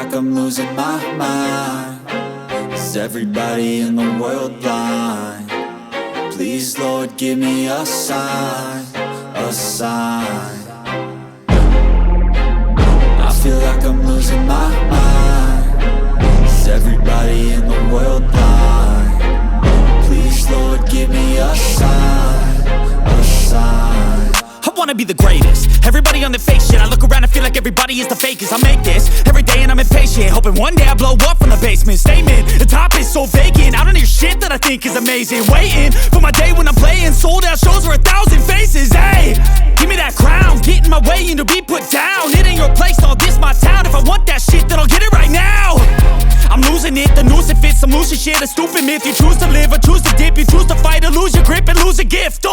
like I'm losing my mind. Is everybody in the world blind? Please, Lord, give me a sign, a sign. I feel like I'm losing my mind. Is everybody in the world blind? Please, Lord, give me a sign, a sign. I wanna be the greatest. Everybody on the fake shit. I look around and feel like everybody is the fakest. I make this every day and I'm impatient, hoping one day I blow up from the basement. Statement, the top is so vacant. I don't hear shit that I think is amazing. Waiting for my day when I'm playing sold out shows for 1,000 faces. Hey, give me that crown, get in my way and to be put down. It ain't your place, all this my town. If I want that shit, then I'll get it right now. I'm losing it, the noose it fits. I'm losing shit, a stupid myth. You choose to live or choose to dip. You choose to fight or lose your grip and lose a gift.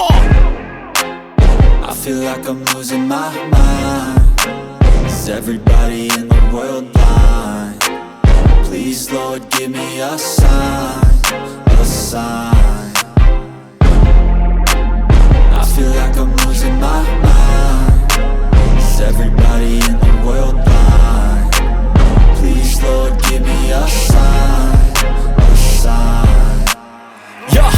I feel like I'm losing my mind. Is everybody in the world blind? Please, Lord, give me a sign, a sign. I feel like I'm losing my mind. Is everybody in the world blind? Please, Lord, give me a sign, a sign. Yeah.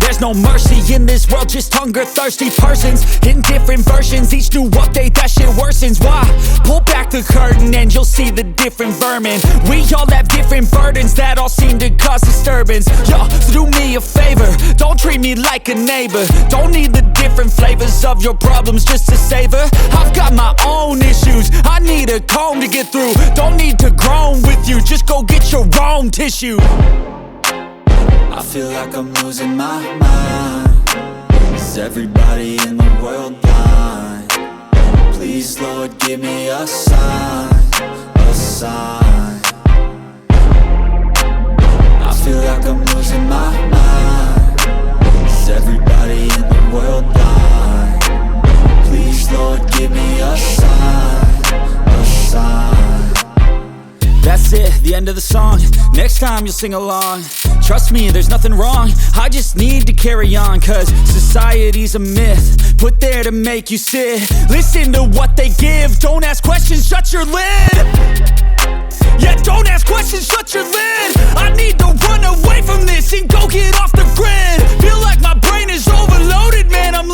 There's no mercy in this world, just hunger-thirsty persons in different versions. Each new update, that shit worsens. Why? Pull back the curtain and you'll see the different vermin. We all have different burdens that all seem to cause disturbance. Yo, so do me a favor, don't treat me like a neighbor. Don't need the different flavors of your problems just to savor. I've got my own issues, I need a comb to get through. Don't need to groan with you, just go get your own tissue. I feel like I'm losing my mind. Is everybody in the world blind? Please, Lord, give me a sign, a sign. I feel like I'm losing my mind. Is everybody in the world blind? Please, Lord, give me a sign, a sign. That's it, the end of the song. Next time you'll sing along. Trust me, there's nothing wrong. I just need to carry on, cause society's a myth put there to make you sit. Listen to what they give. Don't ask questions, shut your lid. Yeah, don't ask questions, shut your lid. I need to run away from this and go get off the grid. Feel like my brain is overloaded, man, I'm